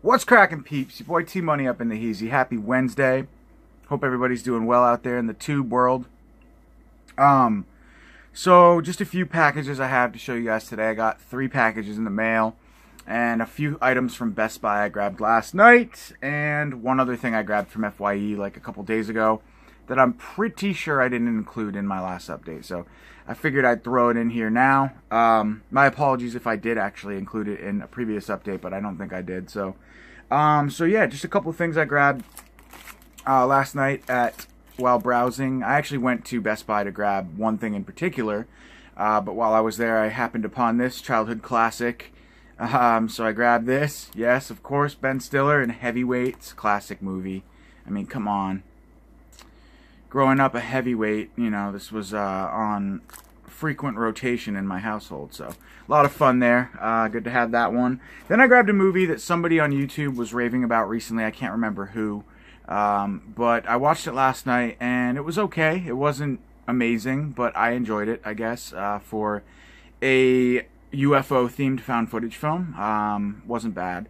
What's cracking, peeps? Your boy T-Money up in the Heezy. Happy Wednesday. Hope everybody's doing well out there in the tube world. So just a few packages I have to show you guys today. I got 3 packages in the mail and a few items from Best Buy I grabbed last night, and one other thing I grabbed from FYE like a couple days ago that I'm pretty sure I didn't include in my last update. So I figured I'd throw it in here now. My apologies if I did actually include it in a previous update, but I don't think I did. So yeah, just a couple of things I grabbed last night while browsing. I actually went to Best Buy to grab one thing in particular, but while I was there, I happened upon this childhood classic. So I grabbed this. Yes, of course, Ben Stiller in Heavyweights, classic movie. I mean, come on. Growing up a heavyweight, you know, this was on frequent rotation in my household, so a lot of fun there. Good to have that one. Then I grabbed a movie that somebody on YouTube was raving about recently. I can't remember who, but I watched it last night, and it was okay. It wasn't amazing, but I enjoyed it, I guess, for a UFO-themed found footage film. Wasn't bad.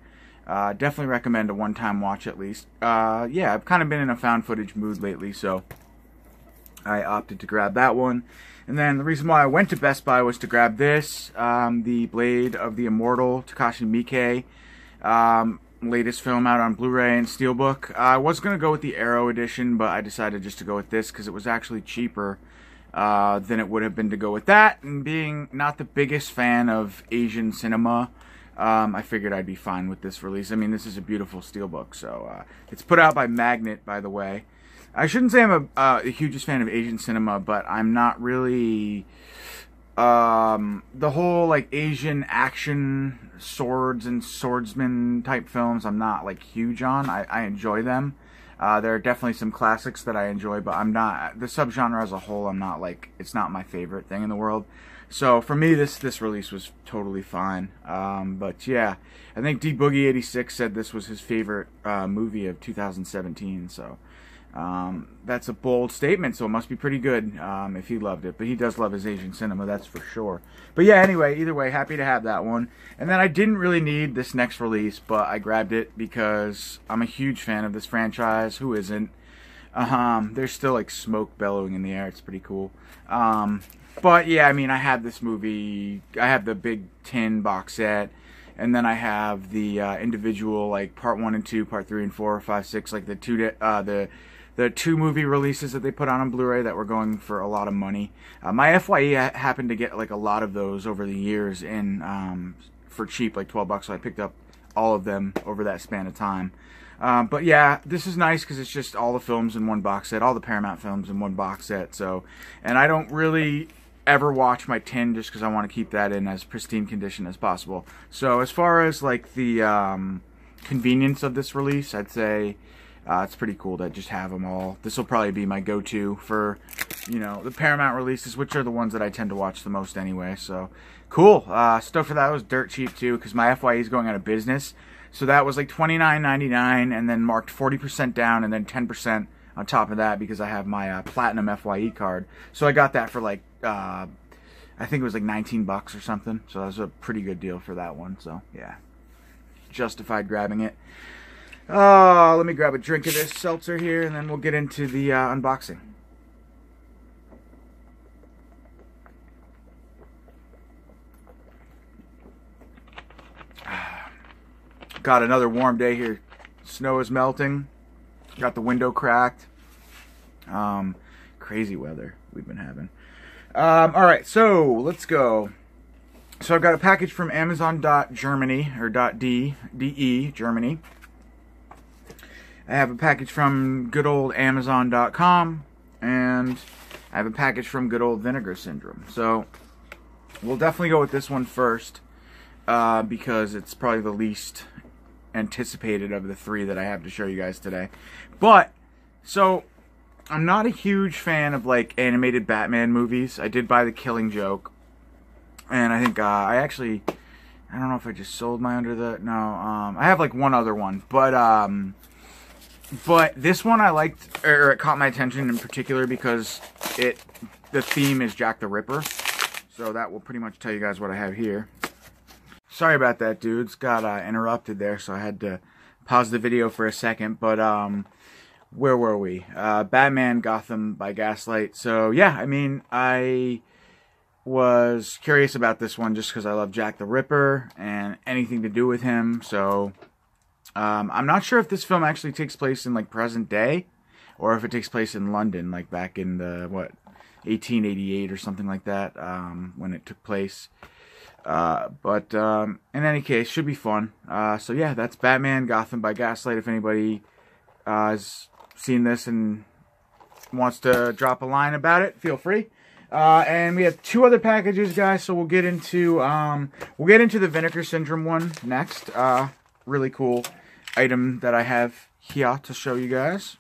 Definitely recommend a one-time watch at least. Yeah, I've kind of been in a found footage mood lately, so I opted to grab that one. And then the reason why I went to Best Buy was to grab this, the Blade of the Immortal Takashi Miike, latest film out on Blu-ray and Steelbook. I was going to go with the Arrow edition, but I decided just to go with this because it was actually cheaper than it would have been to go with that. And being not the biggest fan of Asian cinema, I figured I'd be fine with this release. I mean, this is a beautiful Steelbook, so it's put out by Magnet, by the way. I shouldn't say I'm a hugest fan of Asian cinema, but I'm not really the whole like Asian action swords and swordsman type films. I'm not like huge on. I enjoy them. There are definitely some classics that I enjoy, but I'm not the subgenre as a whole. I'm not like, it's not my favorite thing in the world. So for me, this release was totally fine. But yeah, I think D Boogie 86 said this was his favorite movie of 2017. So. That's a bold statement, so it must be pretty good if he loved it. But he does love his Asian cinema, that's for sure. But yeah, anyway, either way, happy to have that one. And then I didn't really need this next release, but I grabbed it because I'm a huge fan of this franchise. Who isn't? There's still like smoke bellowing in the air. It's pretty cool. But yeah, I mean, I have this movie. I have the big tin box set. And then I have the individual, like, part 1 and 2, part 3 and 4, 5, 6, like the 2 movie releases that they put on Blu-ray that were going for a lot of money. My FYE happened to get like a lot of those over the years in for cheap, like $12. So I picked up all of them over that span of time. But yeah, this is nice because it's just all the films in one box set, all the Paramount films in one box set. So, and I don't really ever watch my tin just because I want to keep that in as pristine condition as possible. So as far as like the convenience of this release, I'd say it's pretty cool to just have them all. This will probably be my go-to for, you know, the Paramount releases, which are the ones that I tend to watch the most anyway. So cool. Stuff for that was dirt cheap too because my FYE is going out of business. So that was like $29.99 and then marked 40% down and then 10% on top of that because I have my Platinum FYE card. So I got that for like, I think it was like $19 or something. So that was a pretty good deal for that one. So yeah, justified grabbing it. Let me grab a drink of this seltzer here and then we'll get into the unboxing. Got another warm day here. Snow is melting. Got the window cracked. Crazy weather we've been having. Alright, so let's go. So I've got a package from Amazon.Germany, or .de, Germany. I have a package from good old Amazon.com, and I have a package from good old Vinegar Syndrome. So we'll definitely go with this one first, because it's probably the least anticipated of the 3 that I have to show you guys today. But, so, I'm not a huge fan of, like, animated Batman movies. I did buy The Killing Joke, and I think, I don't know if I just sold my I have, like, one other one, but this one I liked, or it caught my attention in particular because the theme is Jack the Ripper, so that will pretty much tell you guys what I have here. Sorry about that, dudes. Got interrupted there, so I had to pause the video for a second, but where were we? Batman Gotham by Gaslight. So yeah, I mean, I was curious about this one just because I love Jack the Ripper and anything to do with him. So I'm not sure if this film actually takes place in like present day, or if it takes place in London, like back in the 1888 or something like that, when it took place. But in any case, should be fun. So yeah, that's Batman Gotham by Gaslight. If anybody has seen this and wants to drop a line about it, feel free. And we have two other packages, guys. So we'll get into the Vinegar Syndrome one next. Really cool item that I have here to show you guys.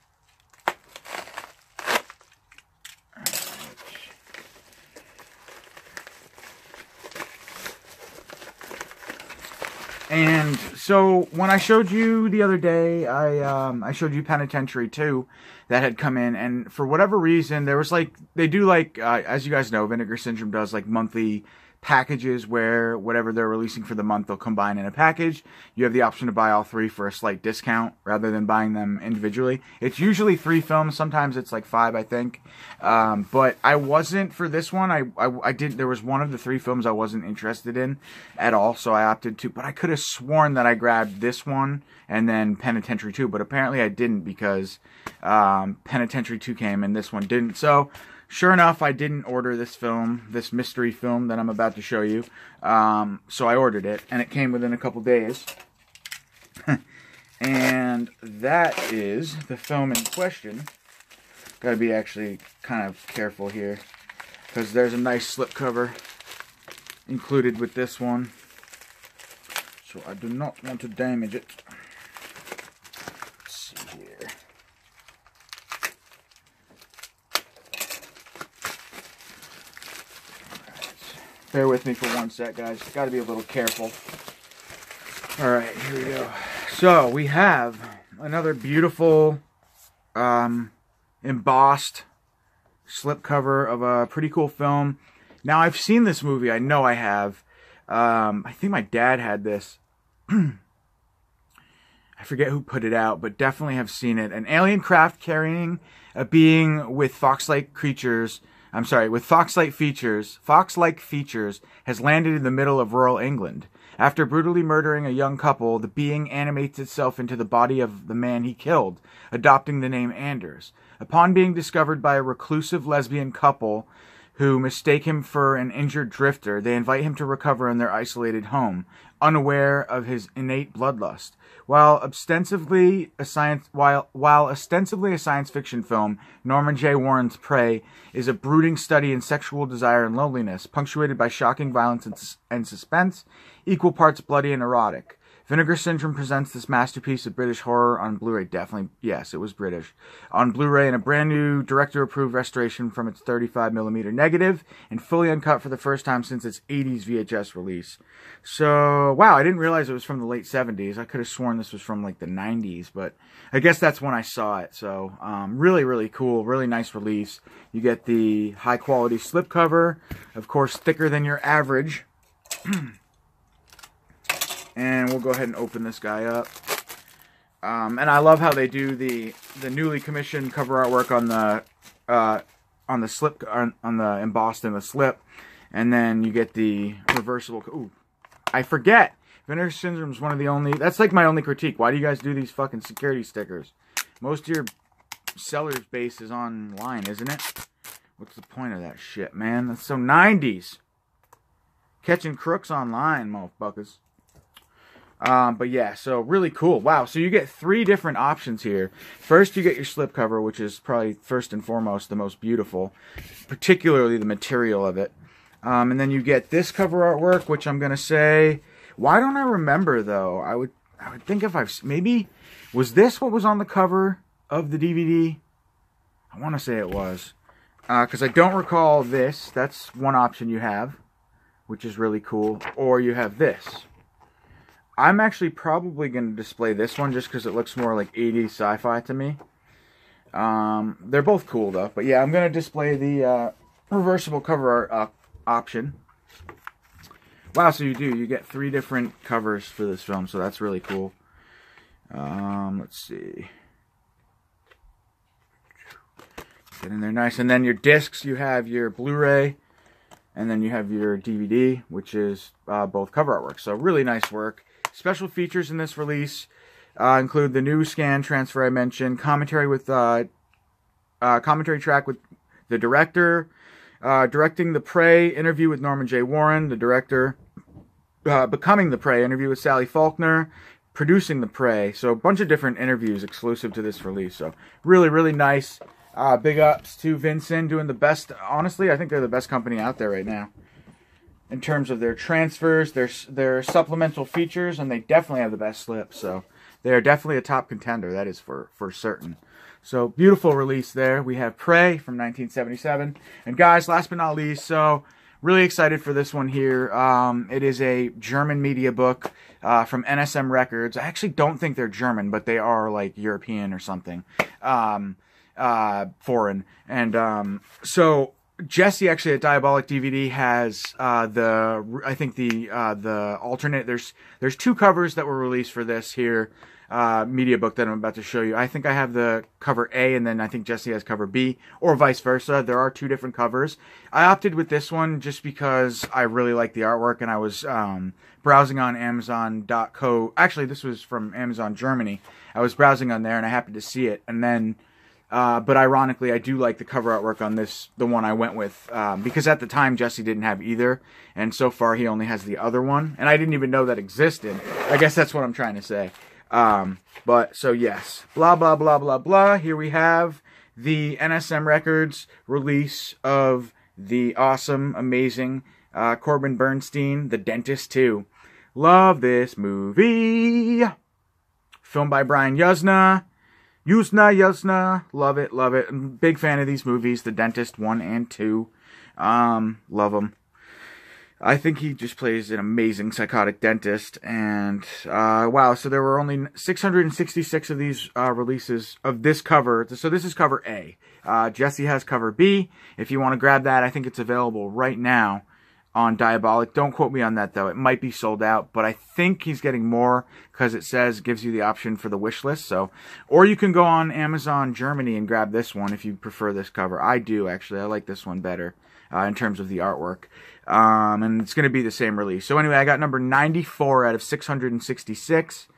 And so when I showed you the other day, I showed you Penitentiary 2 that had come in, and for whatever reason, there was like, they do like, as you guys know, Vinegar Syndrome does like monthly packages where whatever they're releasing for the month, they'll combine in a package. You have the option to buy all three for a slight discount rather than buying them individually. It's usually 3 films. Sometimes it's like 5, I think. But I wasn't for this one. I did. There was one of the 3 films I wasn't interested in at all, so I opted to. But I could have sworn that I grabbed this one and then Penitentiary 2, but apparently I didn't because Penitentiary 2 came and this one didn't. So sure enough, I didn't order this film, this mystery film that I'm about to show you. So I ordered it, and it came within a couple days. And that is the film in question. Gotta be actually kind of careful here, because there's a nice slipcover included with this one. So I do not want to damage it. Let's see here. Bear with me for one sec, guys. Got to be a little careful. Alright, here we go. So, we have another beautiful embossed slipcover of a pretty cool film. Now, I've seen this movie. I know I have. I think my dad had this. I forget who put it out, but definitely have seen it. An alien craft carrying a being with fox-like features has landed in the middle of rural England. After brutally murdering a young couple, the being animates itself into the body of the man he killed, adopting the name Anders. Upon being discovered by a reclusive lesbian couple who mistake him for an injured drifter, they invite him to recover in their isolated home, unaware of his innate bloodlust. While ostensibly a science fiction film, Norman J. Warren's Prey is a brooding study in sexual desire and loneliness, punctuated by shocking violence and suspense, equal parts bloody and erotic. Vinegar Syndrome presents this masterpiece of British horror on Blu-ray. Definitely, yes, it was British. On Blu-ray in a brand new director-approved restoration from its 35mm negative and fully uncut for the first time since its 80s VHS release. So, wow, I didn't realize it was from the late 70s. I could have sworn this was from like the 90s, but I guess that's when I saw it. So, really, really cool, really nice release. You get the high-quality slipcover, of course, thicker than your average. And we'll go ahead and open this guy up. And I love how they do the newly commissioned cover artwork on the slip, on the embossed in the slip, and then you get the reversible. Ooh, I forget. Vinegar Syndrome is one of the only. That's like my only critique. Why do you guys do these fucking security stickers? Most of your seller's base is online, isn't it? What's the point of that shit, man? That's so 90s. Catching crooks online, motherfuckers. But yeah, so really cool. Wow, so you get 3 different options here. First, you get your slipcover, which is probably first and foremost the most beautiful, particularly the material of it. And then you get this cover artwork, which I'm gonna say, why don't I remember though? I would think if maybe was this what was on the cover of the DVD? I want to say it was, because I don't recall this. That's one option you have, which is really cool. Or you have this. I'm actually probably going to display this one just because it looks more like 80s sci-fi to me. They're both cool though. But yeah, I'm going to display the reversible cover art option. Wow, so you get 3 different covers for this film, so that's really cool. Let's see. Get in there nice. And then your discs, you have your Blu-ray, and then you have your DVD, which is both cover artwork. So really nice work. Special features in this release include the new scan transfer I mentioned, commentary track with the director, directing The Prey, interview with Norman J. Warren, the director, becoming The Prey, interview with Sally Faulkner, producing The Prey. So a bunch of different interviews exclusive to this release. So really, really nice. Big ups to Vincent, doing the best. Honestly, I think they're the best company out there right now in terms of their transfers, their supplemental features, and they definitely have the best slip. So they are definitely a top contender. That is for certain. So beautiful release there. We have Prey from 1977. And guys, last but not least, so really excited for this one here. It is a German media book from NSM Records. I actually don't think they're German, but they are like European or something. Foreign. And so Jesse actually at Diabolic DVD has the alternate. There's two covers that were released for this here media book that I'm about to show you. I think I have the cover A, and then I think Jesse has cover B, or vice versa. There are two different covers. I opted with this one just because I really like the artwork, and I was browsing on Amazon.co. Actually, this was from Amazon Germany. I was browsing on there, and I happened to see it, and then but ironically, I do like the cover artwork on this, the one I went with, because at the time Jesse didn't have either, and so far he only has the other one, and I didn't even know that existed. I guess that's what I'm trying to say. But so yes, blah blah blah blah blah. Here we have the NSM Records release of the awesome, amazing Corbin Bernstein, The Dentist 2. Love this movie. Filmed by Brian Yuzna. Yuzna, love it, love it. I'm a big fan of these movies, The Dentist 1 and 2. Love them. I think he just plays an amazing psychotic dentist, and wow, so there were only 666 of these releases of this cover. So this is cover A. Jesse has cover B. If you want to grab that, I think it's available right now on Diabolic. Don't quote me on that, though. It might be sold out, but I think he's getting more because it gives you the option for the wish list. So, or you can go on Amazon Germany and grab this one if you prefer this cover. I do, actually. I like this one better in terms of the artwork. And it's going to be the same release. So anyway, I got number 94 out of 666.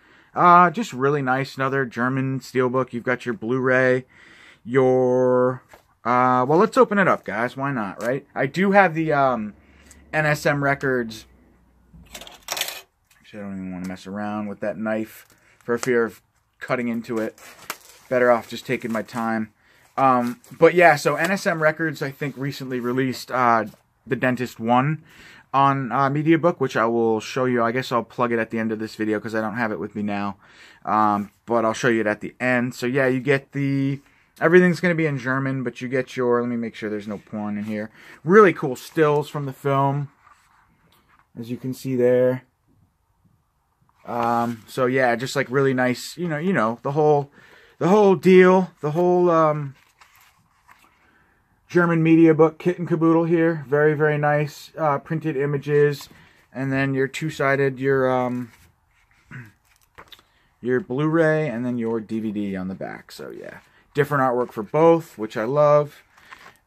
Just really nice. Another German steelbook. You've got your Blu-ray, well, let's open it up, guys. Why not, right? I do have the NSM Records. Actually, I don't even want to mess around with that knife for fear of cutting into it. Better off just taking my time. But yeah, so NSM Records, I think, recently released The Dentist 1 on Mediabook, which I will show you. I guess I'll plug it at the end of this video because I don't have it with me now. But I'll show you it at the end. So yeah, you get everything's going to be in German, but you get let me make sure there's no porn in here. Really cool stills from the film, as you can see there. So yeah, just like really nice, you know, the whole deal, the whole, German media book, kit and caboodle here. Very, very nice, printed images. And then your two-sided, your Blu-ray, and then your DVD on the back. So yeah, different artwork for both, which I love.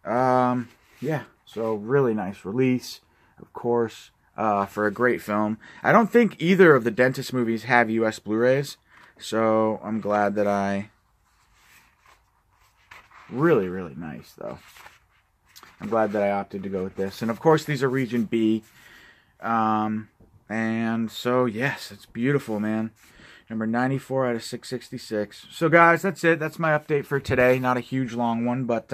Yeah, so really nice release, of course, for a great film. I don't think either of the Dentist movies have US Blu-rays, so I'm glad that really, really nice, though. I'm glad that I opted to go with this. And, of course, these are Region B. And so, yes, it's beautiful, man. Number 94 out of 666. So, guys, that's it. That's my update for today. Not a huge long one, but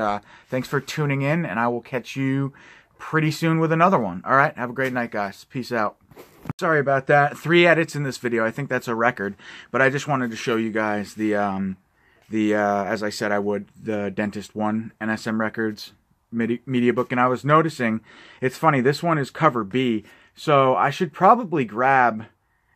thanks for tuning in, and I will catch you pretty soon with another one. All right? Have a great night, guys. Peace out. Sorry about that. 3 edits in this video. I think that's a record. But I just wanted to show you guys as I said I would, the Dentist 1 NSM Records media book. And I was noticing, it's funny, this one is cover B. So I should probably grab,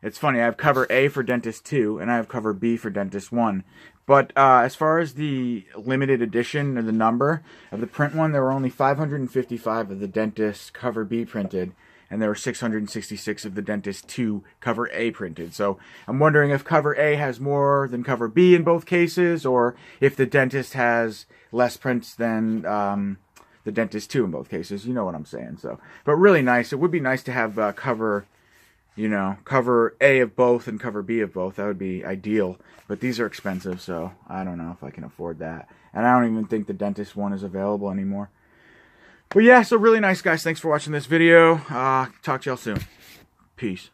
it's funny, I have cover A for Dentist 2, and I have cover B for Dentist 1. But as far as the limited edition, or the number of the print one, there were only 555 of the Dentist cover B printed. and there were 666 of the Dentist 2 cover A printed. So I'm wondering if cover A has more than cover B in both cases, or if the Dentist has less prints than the Dentist 2 in both cases. You know what I'm saying. So, but really nice. It would be nice to have cover A of both and cover B of both. That would be ideal. But these are expensive, so I don't know if I can afford that. And I don't even think the Dentist one is available anymore. But yeah, so really nice, guys. Thanks for watching this video. Talk to y'all soon. Peace.